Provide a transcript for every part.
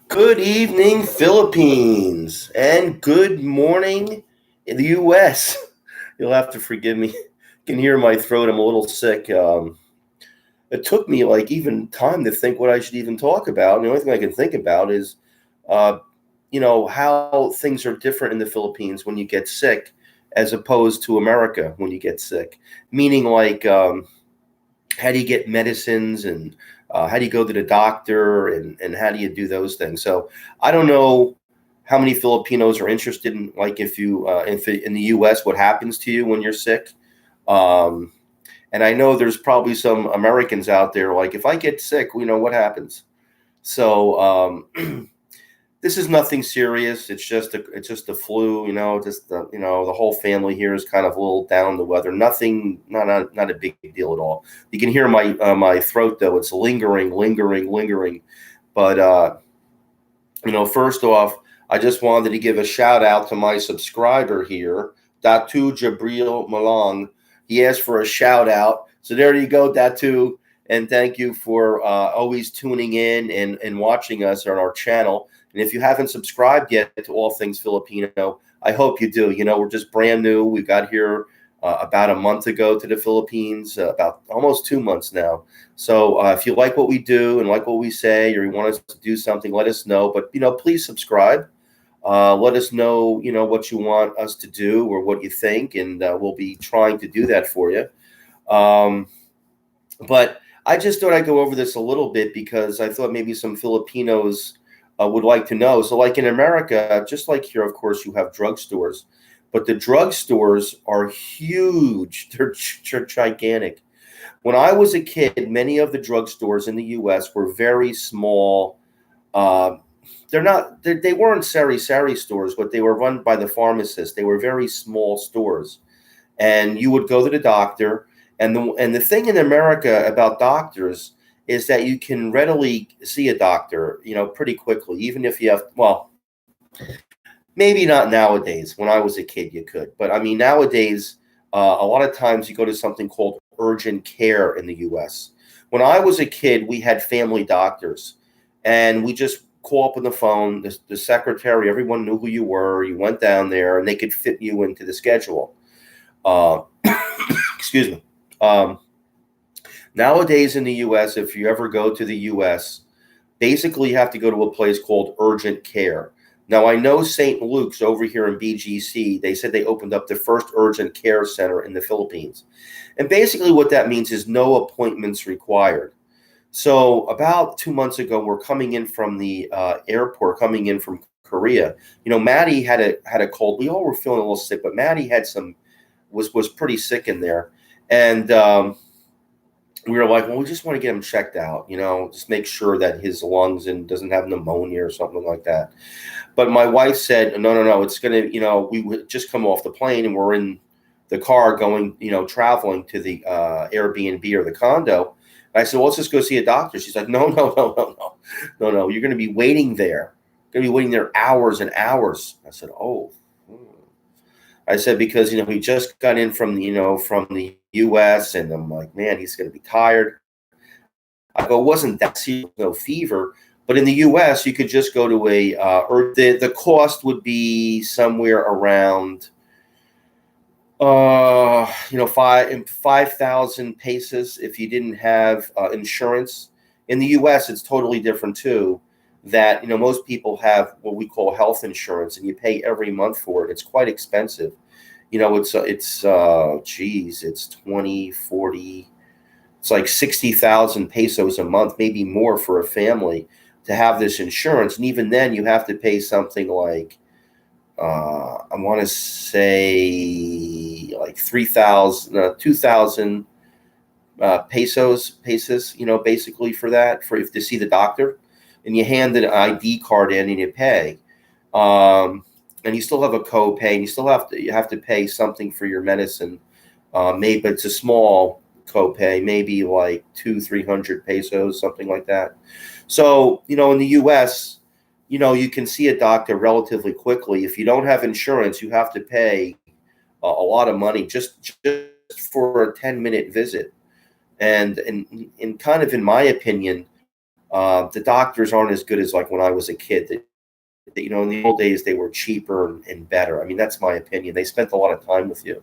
Good evening, Philippines, and good morning in the U.S. You'll have to forgive me. You can hear my throat. I'm a little sick. It took me like even time to think what I should even talk about. And the only thing I can think about is, uh, how things are different in the Philippines when you get sick, as opposed to America when you get sick. Meaning, like, how do you get medicines and how do you go to the doctor and how do you do those things? So I don't know how many Filipinos are interested in, like, if in the U.S. what happens to you when you're sick. Um, and I know there's probably some Americans out there like, if I get sick, what happens. So this is nothing serious. It's just a flu. Just the whole family here is kind of a little down the weather. Nothing, not a big deal at all. You can hear my throat though. It's lingering, lingering, lingering. But first off, I just wanted to give a shout out to my subscriber here, Datu Jabril Malang. He asked for a shout out. So there you go, Datu. And thank you for always tuning in and watching us on our channel. And if you haven't subscribed yet to All Things Filipino, I hope you do. We're just brand new. We got here about a month ago to the Philippines, about almost 2 months now. So if you like what we do and like what we say, or you want us to do something, let us know. But please subscribe. Let us know, what you want us to do or what you think, and we'll be trying to do that for you. Um, but I just thought I'd go over this a little bit because I thought maybe some Filipinos would like to know. So, like in America, just like here, of course, you have drugstores, but the drugstores are huge. They're gigantic. When I was a kid, many of the drugstores in the U.S. were very small. Uh, they weren't sari stores, but they were run by the pharmacist. They were very small stores, and you would go to the doctor. And the thing in America about doctors is that you can readily see a doctor, pretty quickly, even if you have, well, maybe not nowadays. When I was a kid, you could, but I mean nowadays, a lot of times you go to something called urgent care in the U.S. When I was a kid, we had family doctors, and we just call up on the phone. The secretary, everyone knew who you were. You went down there, and they could fit you into the schedule. Uh, excuse me. Um, Nowadays in the U.S., if you ever go to the U.S., basically you have to go to a place called urgent care. Now, I know St. Luke's over here in BGC, they said they opened up the first urgent care center in the Philippines. And basically, what that means is no appointments required. So, about 2 months ago, we're coming in from the airport, coming in from Korea. Maddie had a cold. We all were feeling a little sick, but Maddie had was pretty sick in there, and we were like, well, we just want to get him checked out, just make sure that his lungs and doesn't have pneumonia or something like that. But my wife said, no, no, no, it's going to, we would just come off the plane and we're in the car going, traveling to the Airbnb or the condo. And I said, well, let's just go see a doctor. She's like, no, no, no, no, no, no, no. You're going to be waiting there. You're going to be waiting there hours and hours. I said, oh. I said, because he just got in from the U.S. and I'm like, man, he's going to be tired. I go, it wasn't that serious, no fever, but in the U.S. you could just go to or the cost would be somewhere around 5,000 pesos if you didn't have insurance. In the U.S. it's totally different too. That most people have what we call health insurance, and you pay every month for it. It's quite expensive. It's 20, 40. It's like 60,000 pesos a month, maybe more for a family to have this insurance. And even then, you have to pay something like I want to say like 3,000, 2,000 pesos. Basically for that, for if to see the doctor, and you hand an ID card in and you pay. And you still have a co-pay, and you have to pay something for your medicine. Maybe but it's a small co-pay, maybe like 300 pesos, something like that. So in the U.S., you can see a doctor relatively quickly. If you don't have insurance, you have to pay a lot of money just for a 10-minute visit. And kind of in my opinion, The doctors aren't as good as like when I was a kid. In the old days, they were cheaper and better. I mean, that's my opinion. They spent a lot of time with you.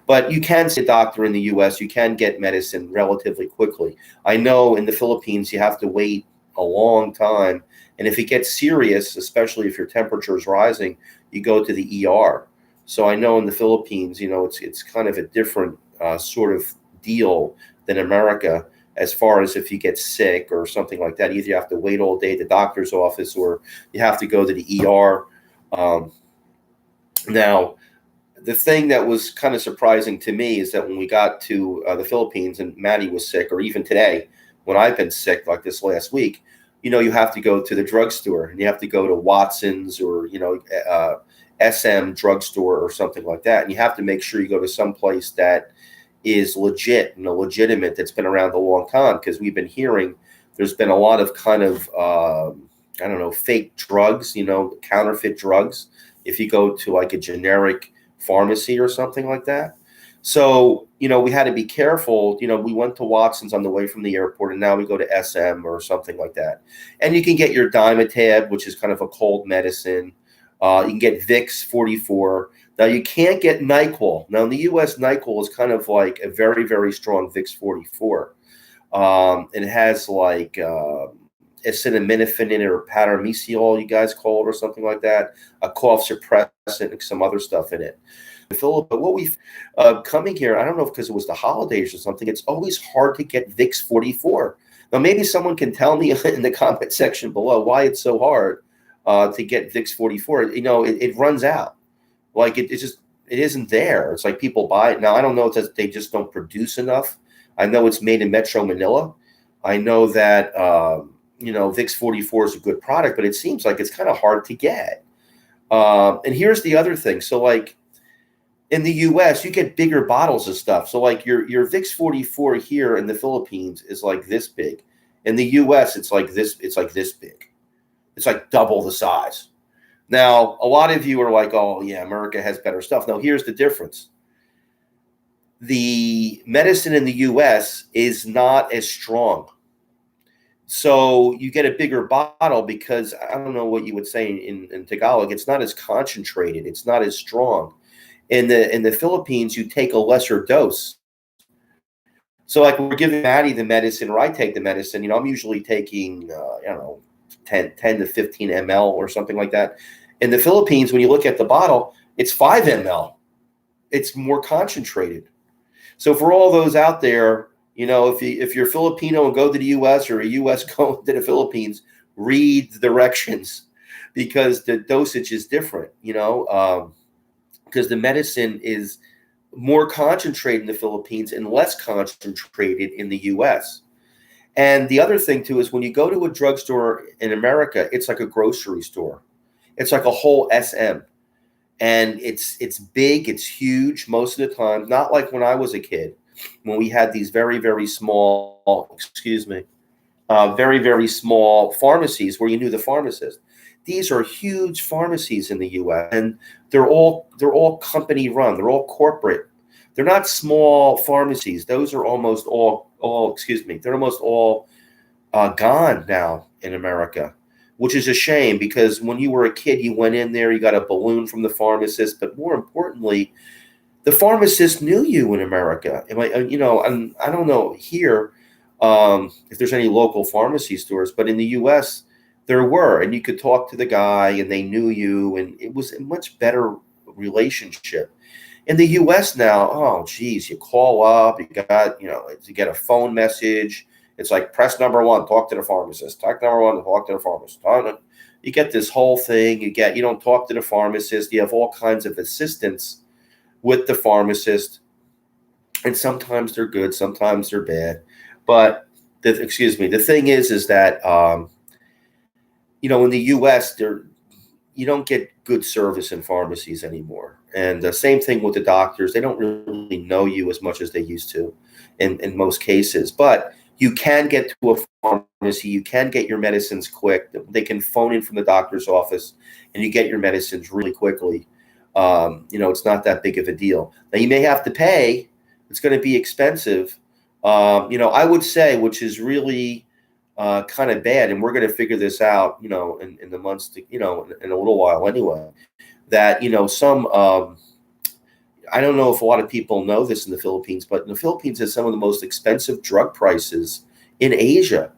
But you can see a doctor in the U.S. You can get medicine relatively quickly. I know in the Philippines, you have to wait a long time. And if it gets serious, especially if your temperature is rising, you go to the ER. So I know in the Philippines, it's kind of a different sort of deal than America as far as if you get sick or something like that. Either you have to wait all day at the doctor's office or you have to go to the ER. Now, the thing that was kind of surprising to me is that when we got to the Philippines and Maddie was sick, or even today when I've been sick like this last week, you have to go to the drugstore and you have to go to Watson's or, SM drugstore or something like that. And you have to make sure you go to some place that is legit, legitimate, that's been around a long time. Because we've been hearing there's been a lot of kind of, I don't know, fake drugs, counterfeit drugs. If you go to like a generic pharmacy or something like that. So, we had to be careful. We went to Watson's on the way from the airport, and now we go to SM or something like that. And you can get your Dimeteb, which is kind of a cold medicine. You can get Vicks 44. Now, you can't get NyQuil. Now, in the U.S., NyQuil is kind of like a very, very strong Vicks 44. It has like acetaminophen in it, or parameciol, you guys call it, or something like that, a cough suppressant, and some other stuff in it. Philip, but what we've coming here, I don't know if because it was the holidays or something, it's always hard to get Vicks 44. Now, maybe someone can tell me in the comment section below why it's so hard to get Vicks 44. It runs out. Like it isn't there. It's like people buy it. Now, I don't know if they just don't produce enough. I know it's made in Metro Manila. I know that, Vicks 44 is a good product, but it seems like it's kind of hard to get. And here's the other thing. So like in the US, you get bigger bottles of stuff. So like your Vicks 44 here in the Philippines is like this big. In the US, it's like this big. It's like double the size. Now, a lot of you are like, oh, yeah, America has better stuff. Now, here's the difference. The medicine in the U.S. is not as strong. So you get a bigger bottle because I don't know what you would say in Tagalog. It's not as concentrated. It's not as strong. In the Philippines, you take a lesser dose. So like we're giving Maddie the medicine, or I take the medicine, I'm usually taking, 10 to 15 ml or something like that. In the Philippines, when you look at the bottle, it's 5 ml. It's more concentrated. So for all those out there, if you're Filipino and go to the U.S. or a U.S. going to the Philippines, read the directions because the dosage is different, because the medicine is more concentrated in the Philippines and less concentrated in the U.S. And the other thing, too, is when you go to a drugstore in America, it's like a grocery store. It's like a whole SM. And it's big, it's huge most of the time. Not like when I was a kid, when we had these very, very small, very, very small pharmacies where you knew the pharmacist. These are huge pharmacies in the U.S. and they're all company run. They're all corporate. They're not small pharmacies. Those are almost all they're almost all gone now in America, which is a shame because when you were a kid, you went in there, you got a balloon from the pharmacist, but more importantly, the pharmacist knew you in America. And I don't know here if there's any local pharmacy stores, but in the U.S. there were, and you could talk to the guy and they knew you, and it was a much better relationship. In the U.S. now, oh, geez, you call up, you get a phone message. It's like press number 1, talk to the pharmacist. Talk number 1, talk to the pharmacist. You get this whole thing. You don't talk to the pharmacist. You have all kinds of assistants with the pharmacist, and sometimes they're good, sometimes they're bad. But the thing is that in the U.S. you don't get good service in pharmacies anymore. And the same thing with the doctors. They don't really know you as much as they used to in most cases. But you can get to a pharmacy. You can get your medicines quick. They can phone in from the doctor's office, and you get your medicines really quickly. It's not that big of a deal. Now, you may have to pay. It's going to be expensive. I would say, which is really kind of bad, and we're going to figure this out, in the months to, in a little while anyway. That some I don't know if a lot of people know this in the Philippines, but in the Philippines has some of the most expensive drug prices in Asia,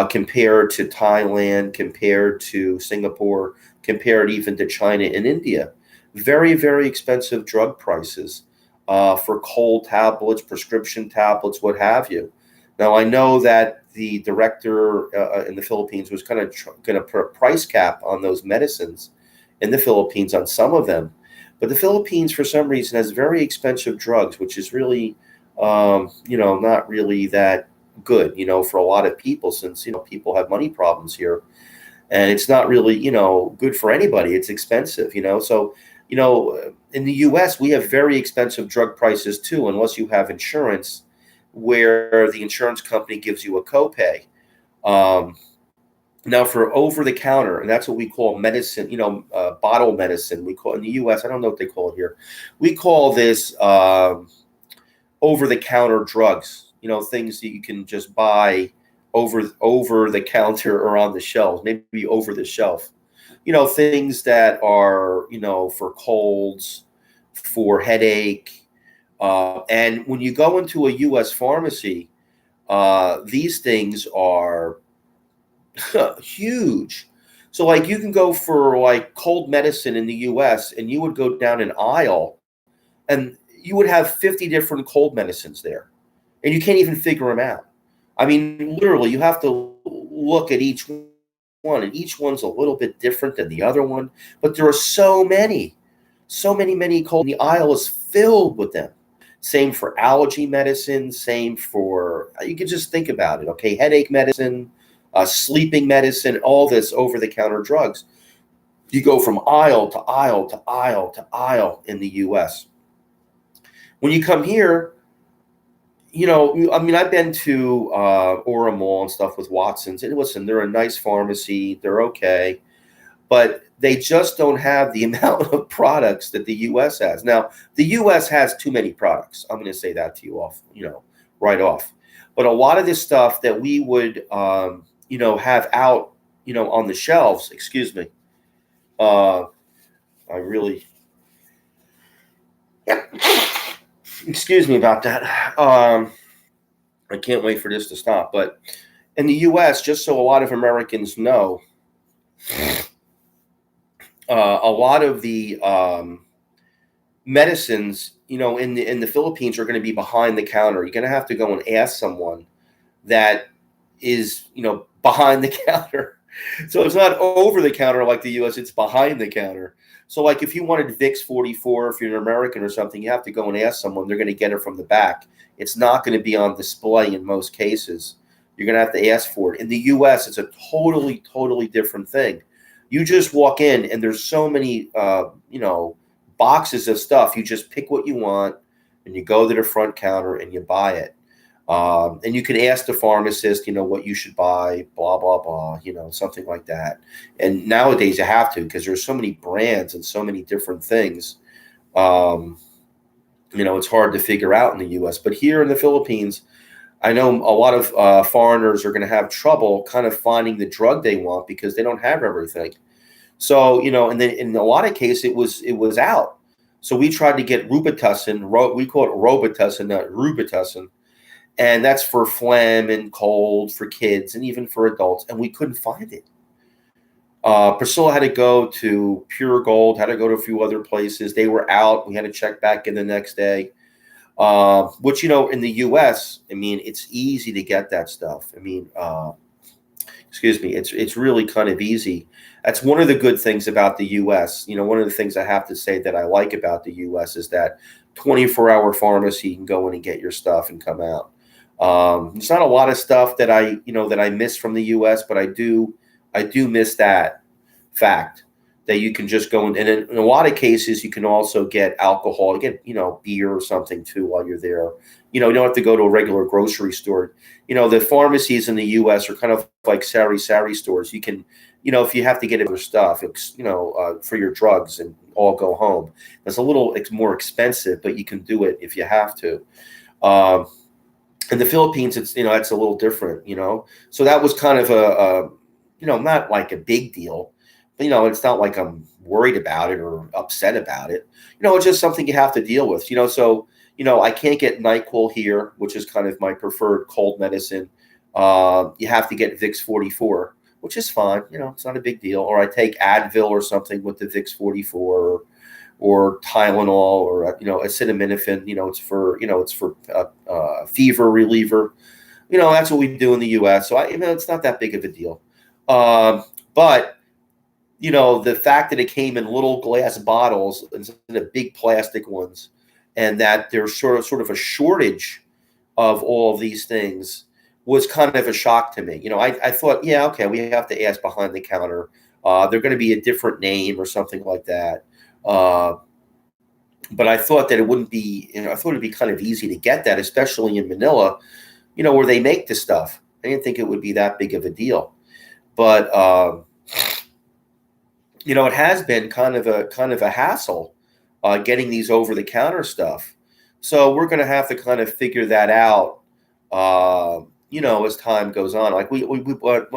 compared to Thailand, compared to Singapore, compared even to China and India. Very, very expensive drug prices, for cold tablets, prescription tablets, what have you. Now, I know that the director in the Philippines was kind of going to put a price cap on those medicines in the Philippines on some of them. But the Philippines, for some reason, has very expensive drugs, which is really, not really that good, for a lot of people, since, people have money problems here. And it's not really, good for anybody. It's expensive, So, in the US, we have very expensive drug prices too, unless you have insurance where the insurance company gives you a copay. Um, Now, for over the counter, and that's what we call medicine, bottle medicine. We call in the US, I don't know what they call it here. We call this over the counter drugs, things that you can just buy over the counter or on the shelves, maybe over the shelf. Things that are, for colds, for headache. And when you go into a US pharmacy, these things are huge. So like you can go for like cold medicine in the US and you would go down an aisle and you would have 50 different cold medicines there. And you can't even figure them out. I mean, literally, you have to look at each one, and each one's a little bit different than the other one. But there are so many cold. The aisle is filled with them. Same for allergy medicine. Same for, you can just think about it. Okay, headache medicine, sleeping medicine, all this over the counter drugs. You go from aisle to aisle to aisle to aisle in the US. When you come here, I mean, I've been to Aura Mall and stuff with Watson's, and listen, they're a nice pharmacy, they're okay, but they just don't have the amount of products that the US has. Now, the US has too many products. I'm going to say that to you right off. But a lot of this stuff that we would, have out, on the shelves, excuse me, I really, yeah. Excuse me about that. I can't wait for this to stop. But in the U.S., just so a lot of Americans know, a lot of the medicines, in the Philippines are going to be behind the counter. You're going to have to go and ask someone that is, behind the counter. So it's not over the counter like the U.S., it's behind the counter. So like if you wanted Vicks 44, if you're an American or something, you have to go and ask someone. They're going to get it from the back. It's not going to be on display in most cases. You're going to have to ask for it. In the U.S., it's a totally, totally different thing. You just walk in and there's so many, boxes of stuff. You just pick what you want and you go to the front counter and you buy it. And you can ask the pharmacist, what you should buy, blah, blah, blah, something like that. And nowadays you have to, because there's so many brands and so many different things. It's hard to figure out in the U.S. But here in the Philippines, I know a lot of foreigners are going to have trouble kind of finding the drug they want because they don't have everything. So, and then in a lot of cases, it was out. So we tried to get Robitussin. We call it Robitussin, not Robitussin. And that's for phlegm and cold for kids and even for adults. And we couldn't find it. Priscilla had to go to Pure Gold, had to go to a few other places. They were out. We had to check back in the next day. Which, in the U.S., I mean, it's easy to get that stuff. I mean, excuse me, it's really kind of easy. That's one of the good things about the U.S. One of the things I have to say that I like about the U.S. is that 24-hour pharmacy, you can go in and get your stuff and come out. There's not a lot of stuff that I miss from the U.S., but I do miss that fact that you can just go in, and in a lot of cases you can also get alcohol, get beer or something too while you're there. You don't have to go to a regular grocery store. The pharmacies in the U.S. are kind of like sari stores. You can, if you have to get other stuff, for your drugs and all go home. It's a little more expensive, but you can do it if you have to. In the Philippines, it's it's a little different. So that was kind of not like a big deal, but it's not like I'm worried about it or upset about it. It's just something you have to deal with. So I can't get NyQuil here, which is kind of my preferred cold medicine. You have to get Vicks 44, which is fine. It's not a big deal. Or I take Advil or something with the Vicks 44, or Tylenol, or acetaminophen. It's for fever reliever. That's what we do in the U.S. So it's not that big of a deal. But the fact that it came in little glass bottles instead of big plastic ones, and that there's sort of a shortage of all of these things was kind of a shock to me. I thought, yeah, okay, we have to ask behind the counter. They're going to be a different name or something like that. But I thought that it wouldn't be, I thought it'd be kind of easy to get that, especially in Manila, where they make the stuff. I didn't think it would be that big of a deal. But, it has been kind of a hassle getting these over the counter stuff. So we're going to have to kind of figure that out, as time goes on. Like we bought,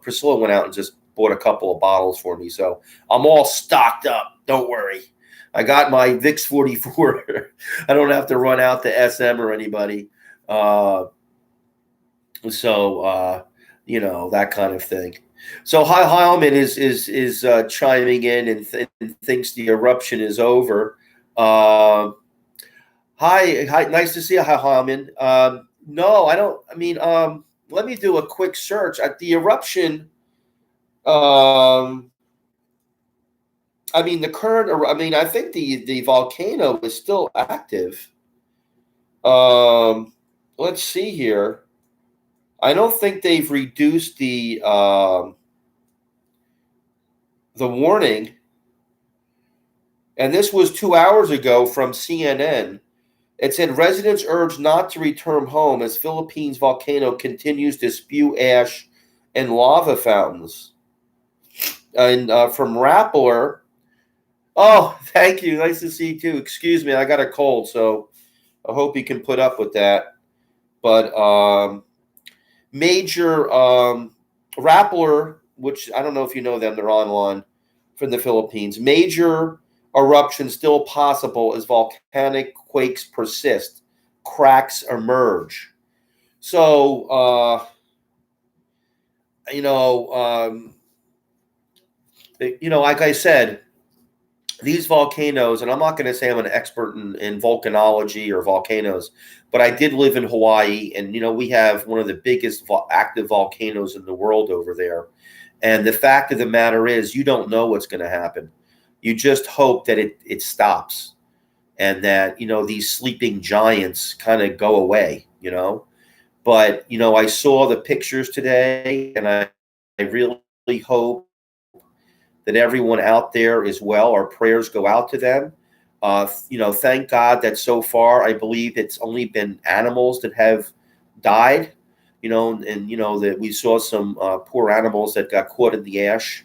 Priscilla went out and just bought a couple of bottles for me. So I'm all stocked up. Don't worry. I got my Vicks 44. I don't have to run out to SM or anybody. That kind of thing. So Heilman is chiming in and thinks the eruption is over. Hi, nice to see you, Heilman. No, I don't. I mean, let me do a quick search at the eruption. I think the volcano is still active. Let's see here. I don't think they've reduced the warning. And this was 2 hours ago from CNN. It said residents urged not to return home as Philippines volcano continues to spew ash and lava fountains. And from Rappler, oh, thank you. Nice to see you too. Excuse me, I got a cold, so I hope you can put up with that. But major Rappler, which I don't know if you know them, they're online from the Philippines. Major eruption still possible as volcanic quakes persist. Cracks emerge. So, like I said, these volcanoes, and I'm not going to say I'm an expert in volcanology or volcanoes, but I did live in Hawaii, and we have one of the biggest active volcanoes in the world over there. And the fact of the matter is, you don't know what's going to happen. You just hope that it stops, and that these sleeping giants kind of go away. But I saw the pictures today, and I really hope that everyone out there is well. Our prayers go out to them. Thank God that so far, I believe it's only been animals that have died, and that we saw some poor animals that got caught in the ash.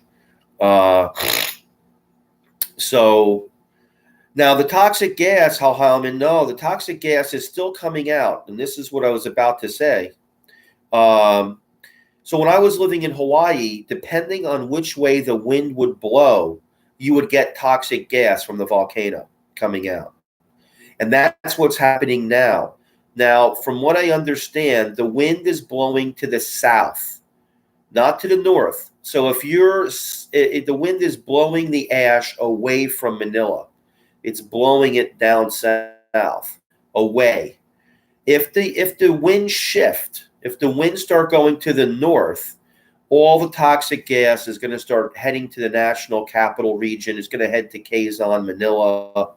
So now the toxic gas, Heilman, no, the toxic gas is still coming out. And this is what I was about to say. So when I was living in Hawaii, depending on which way the wind would blow, you would get toxic gas from the volcano coming out. And that's what's happening now. Now, from what I understand, the wind is blowing to the south, not to the north. So if the wind is blowing the ash away from Manila, it's blowing it down south, away. If the wind shift, if the winds start going to the north, all the toxic gas is going to start heading to the national capital region. It's going to head to Quezon, Manila,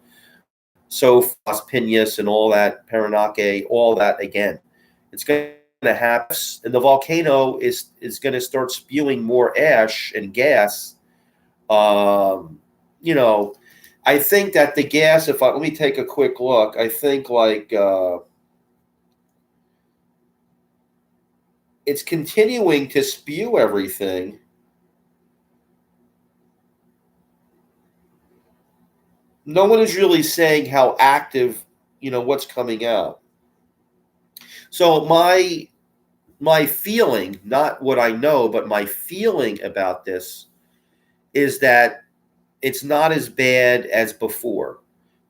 Sofas, Piñas, and all that, Paranaque, all that again. It's going to happen. And the volcano is going to start spewing more ash and gas. I think that the gas, let me take a quick look. I think it's continuing to spew everything. No one is really saying how active, what's coming out. So my feeling, not what I know, but my feeling about this is that it's not as bad as before.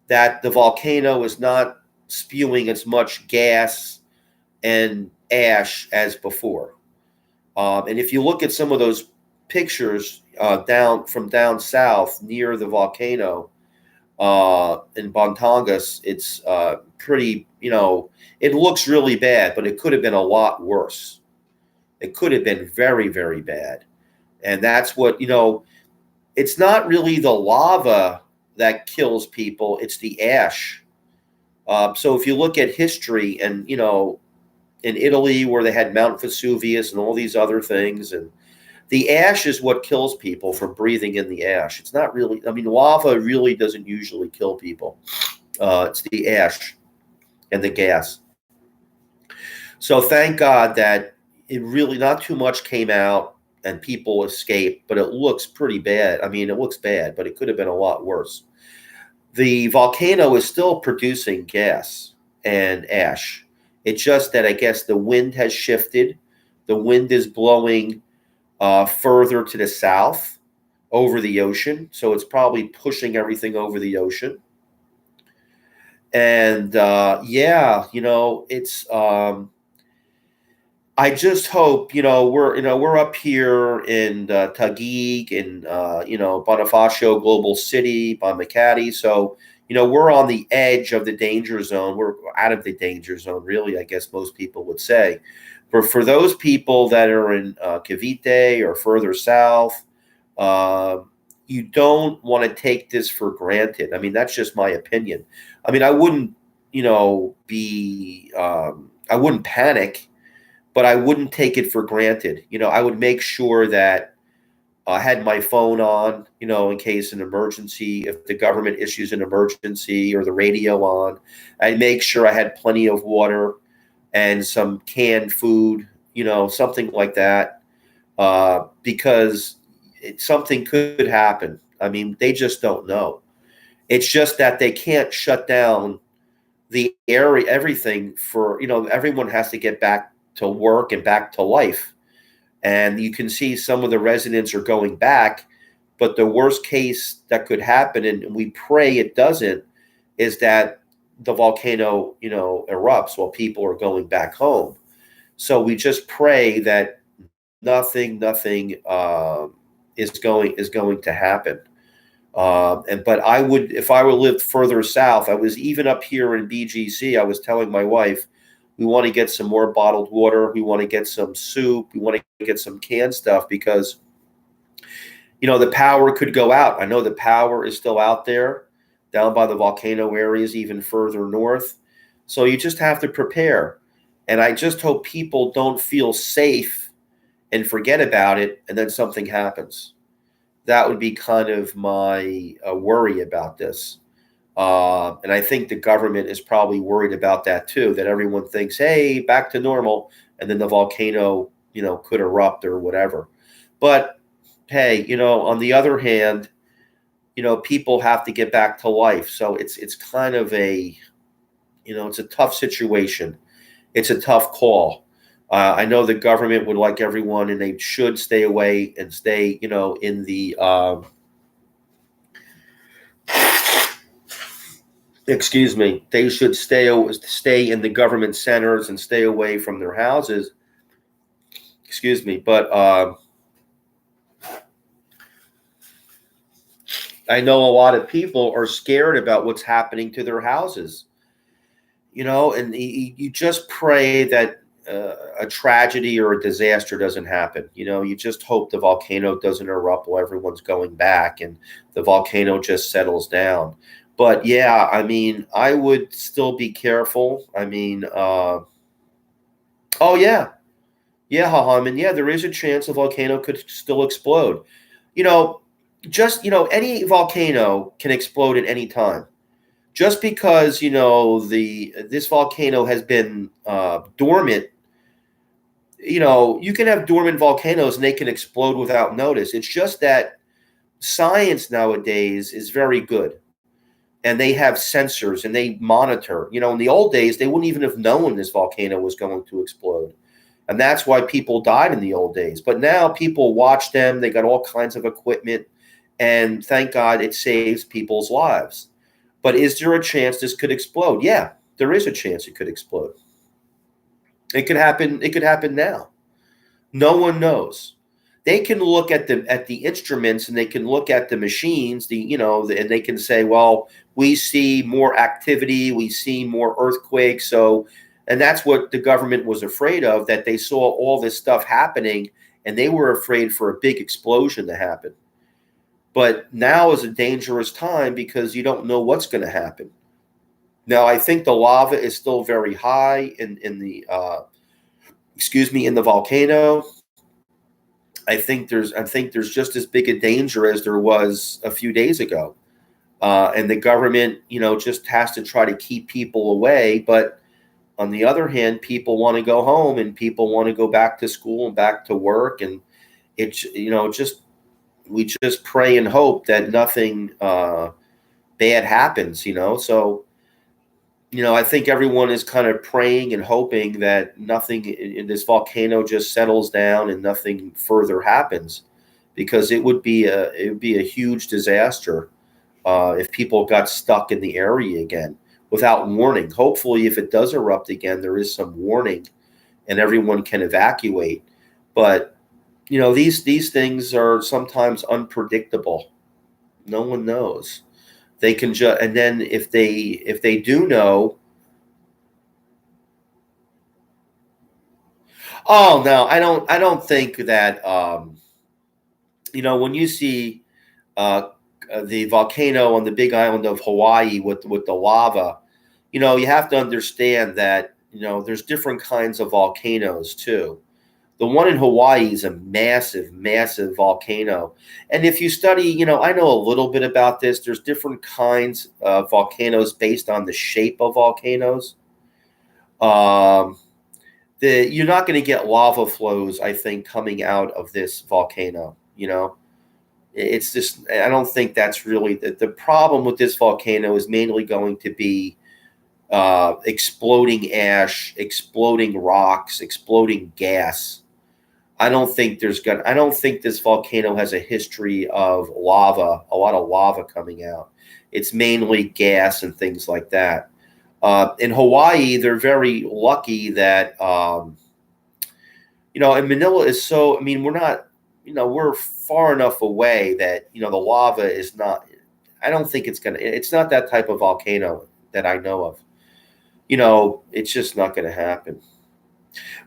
That the volcano is not spewing as much gas and ash as before. And if you look at some of those pictures down south near the volcano in Bontongas, it's pretty. It looks really bad, but it could have been a lot worse. It could have been very, very bad. And that's what, it's not really the lava that kills people, it's the ash. So if you look at history and, in Italy where they had Mount Vesuvius and all these other things, and the ash is what kills people from breathing in the ash. It's not really, lava really doesn't usually kill people. It's the ash and the gas. So thank God that it really not too much came out and people escaped, but it looks pretty bad. It looks bad, but it could have been a lot worse. The volcano is still producing gas and ash. It's just that I guess the wind has shifted. The wind is blowing further to the south over the ocean. So it's probably pushing everything over the ocean. And it's I just hope, we're up here in Taguig and Bonifacio Global City by Makati. So, we're on the edge of the danger zone. We're out of the danger zone, really, I guess most people would say. But for those people that are in Cavite or further south, you don't want to take this for granted. That's just my opinion. I wouldn't, I wouldn't panic, but I wouldn't take it for granted. I would make sure that I had my phone on, in case an emergency, if the government issues an emergency, or the radio on. I'd make sure I had plenty of water and some canned food, something like that, because something could happen. They just don't know. It's just that they can't shut down the area, everything for, everyone has to get back to work and back to life. And you can see some of the residents are going back, but the worst case that could happen, and we pray it doesn't, is that the volcano, erupts while people are going back home. So we just pray that nothing is going to happen. But I would, if I were lived further south, I was even up here in BGC, I was telling my wife, we want to get some more bottled water. We want to get some soup. We want to get some canned stuff because, the power could go out. I know the power is still out there down by the volcano areas, even further north. So you just have to prepare. And I just hope people don't feel safe and forget about it, and then something happens. That would be kind of my worry about this. And I think the government is probably worried about that too, that everyone thinks, hey, back to normal, and then the volcano, could erupt or whatever. But hey, on the other hand, people have to get back to life. So it's kind of a, it's a tough situation. It's a tough call. I know the government would like everyone, and they should stay away and stay, in the excuse me, they should stay in the government centers and stay away from their houses. Excuse me, but I know a lot of people are scared about what's happening to their houses. And you just pray that a tragedy or a disaster doesn't happen. You just hope the volcano doesn't erupt while everyone's going back and the volcano just settles down. But yeah, I would still be careful. Oh yeah, yeah, Hahaman. Yeah, there is a chance the volcano could still explode. You know, any volcano can explode at any time. Just because this volcano has been dormant, you can have dormant volcanoes and they can explode without notice. It's just that science nowadays is very good. and they have sensors and they monitor. In the old days, they wouldn't even have known this volcano was going to explode. And that's why people died in the old days. But now people watch them. They got all kinds of equipment. And thank God it saves people's lives. But is there a chance this could explode? Yeah, there is a chance it could explode. It could happen. It could happen now. No one knows. They can look at the instruments, and they can look at the machines, and they can say, well, we see more activity, we see more earthquakes. So, and that's what the government was afraid of, that they saw all this stuff happening, and they were afraid for a big explosion to happen. But now is a dangerous time because you don't know what's going to happen. Now, I think the lava is still very high in the volcano. I think there's just as big a danger as there was a few days ago, and the government, just has to try to keep people away. But on the other hand, people want to go home, and people want to go back to school and back to work, and it's we just pray and hope that nothing bad happens. So. I think everyone is kind of praying and hoping that nothing in this volcano just settles down and nothing further happens, because it would be a huge disaster if people got stuck in the area again without warning. Hopefully, if it does erupt again, there is some warning and everyone can evacuate. But these things are sometimes unpredictable. No one knows. They can just, and then if they do know, oh no, I don't think that when you see the volcano on the Big Island of Hawaii with the lava, you have to understand that there's different kinds of volcanoes too. The one in Hawaii is a massive, massive volcano. And if you study, I know a little bit about this. There's different kinds of volcanoes based on the shape of volcanoes. You're not going to get lava flows, I think, coming out of this volcano. It's just, I don't think that's really the problem with this volcano is mainly going to be exploding ash, exploding rocks, exploding gas. I don't think this volcano has a history of lava, a lot of lava coming out. It's mainly gas and things like that. In Hawaii, they're very lucky that, and Manila is so, we're not, we're far enough away that, the lava is not, I don't think it's not that type of volcano that I know of. It's just not going to happen.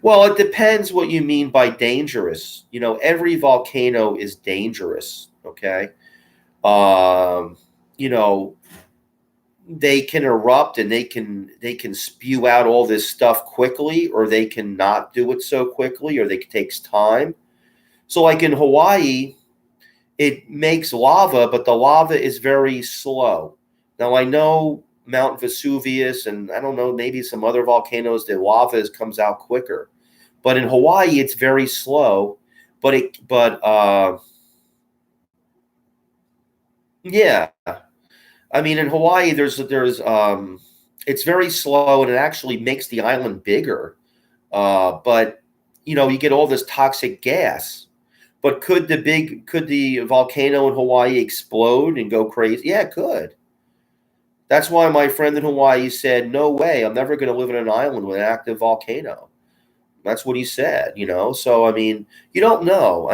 Well, it depends what you mean by dangerous. Every volcano is dangerous. Okay. They can erupt and they can spew out all this stuff quickly, or they can not do it so quickly, or it takes time. So like in Hawaii, it makes lava, but the lava is very slow. Now I know Mount Vesuvius, and I don't know, maybe some other volcanoes, the lava comes out quicker. But in Hawaii, it's very slow. Yeah. In Hawaii, there's it's very slow, and it actually makes the island bigger. But you get all this toxic gas. But could the volcano in Hawaii explode and go crazy? Yeah, it could. That's why my friend in Hawaii said, no way, I'm never going to live in an island with an active volcano. That's what he said, So, you don't know.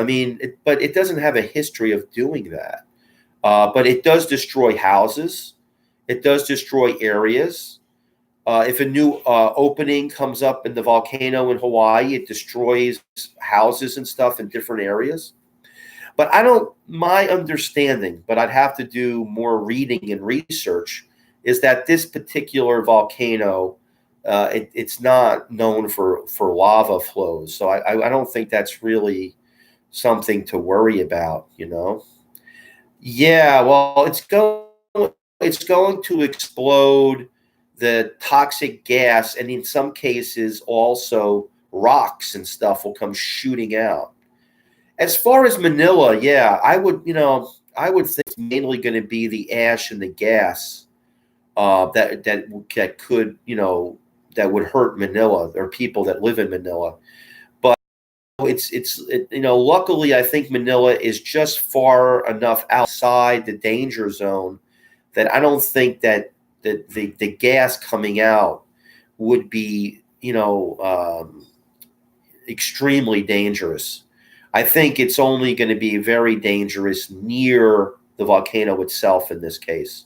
But it doesn't have a history of doing that. But it does destroy houses. It does destroy areas. If a new opening comes up in the volcano in Hawaii, it destroys houses and stuff in different areas. But my understanding, but I'd have to do more reading and research, is that this particular volcano, it's not known for lava flows. So I don't think that's really something to worry about, Yeah, well, it's going to explode the toxic gas, and in some cases also rocks and stuff will come shooting out. As far as Manila, yeah, I would think it's mainly going to be the ash and the gas. that could, that would hurt Manila or people that live in Manila. But luckily I think Manila is just far enough outside the danger zone that I don't think that the gas coming out would be, extremely dangerous. I think it's only going to be very dangerous near the volcano itself in this case.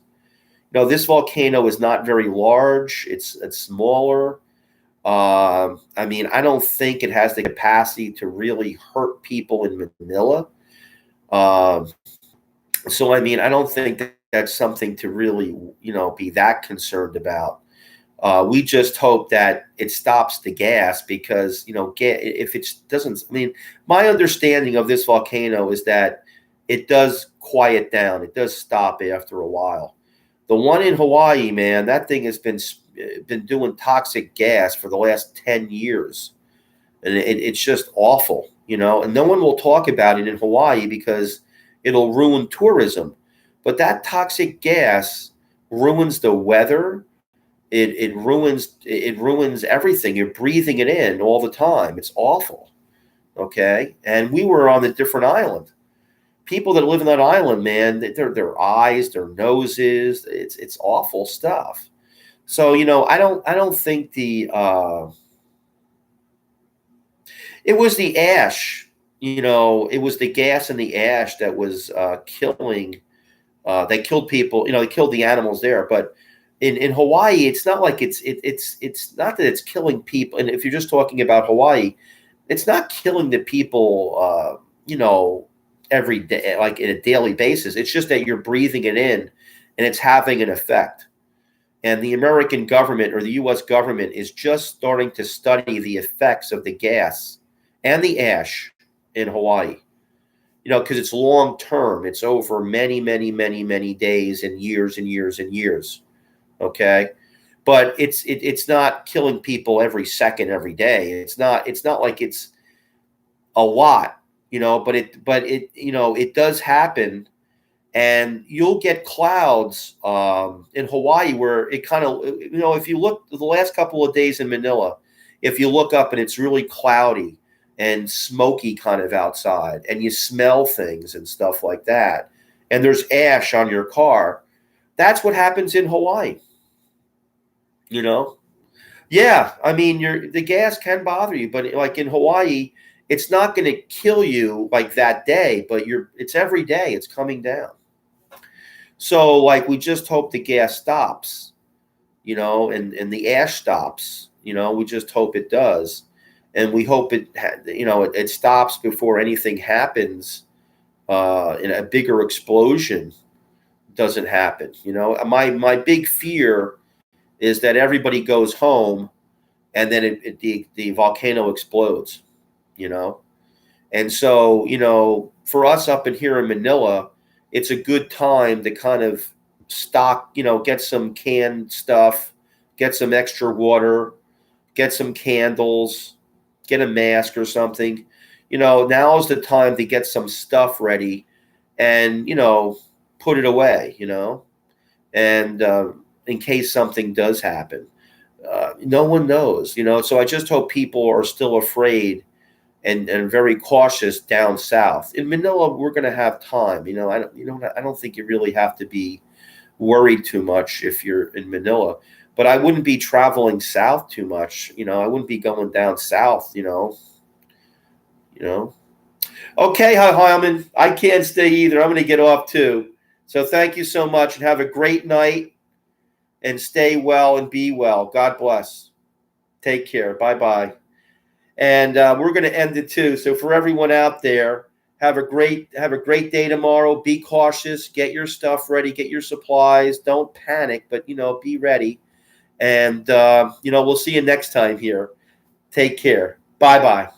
This volcano is not very large. It's smaller. I mean, I don't think it has the capacity to really hurt people in Manila. Um, so, I mean, I don't think that's something to really, be that concerned about. We just hope that it stops the gas because, if it doesn't, I mean, my understanding of this volcano is that it does quiet down. It does stop after a while. The one in Hawaii, man, that thing has been doing toxic gas for the last 10 years. And it's just awful, and no one will talk about it in Hawaii because it'll ruin tourism. But that toxic gas ruins the weather. It ruins everything. You're breathing it in all the time. It's awful. Okay. And we were on a different island. People that live in that island, man, their eyes, their noses, it's awful stuff. So, I don't think it was the ash, it was the gas and the ash that was killing, that killed people, it killed the animals there. But in Hawaii, it's not like it's not that it's killing people. And if you're just talking about Hawaii, it's not killing the people, every day, like in a daily basis. It's just that you're breathing it in and it's having an effect. And the American government or the U.S. government is just starting to study the effects of the gas and the ash in Hawaii, because it's long term. It's over many, many, many, many days and years and years and years. Okay. But it's not killing people every second, every day. It's not like it's a lot, but it does happen. And you'll get clouds in Hawaii where it kind of, if you look the last couple of days in Manila, if you look up and it's really cloudy and smoky kind of outside and you smell things and stuff like that, and there's ash on your car, that's what happens in Hawaii. Yeah, I mean, the gas can bother you, but like in Hawaii, it's not going to kill you like that day, but it's every day it's coming down. So like we just hope the gas stops, and the ash stops, we just hope it does. And we hope it stops before anything happens, in a bigger explosion doesn't happen. My big fear is that everybody goes home and then the volcano explodes, And so, for us up in here in Manila, it's a good time to kind of stock, get some canned stuff, get some extra water, get some candles, get a mask or something. Now is the time to get some stuff ready and, put it away, and in case something does happen. No one knows, so I just hope people are still afraid and very cautious down south. In Manila, we're going to have time. I don't think you really have to be worried too much if you're in Manila. But I wouldn't be traveling south too much. I wouldn't be going down south. Okay, Hyman, I can't stay either. I'm going to get off too. So thank you so much, and have a great night. And stay well and be well. God bless. Take care. Bye bye. And we're going to end it too. So for everyone out there, have a great day tomorrow. Be cautious. Get your stuff ready. Get your supplies. Don't panic, but be ready. And we'll see you next time here. Take care. Bye bye.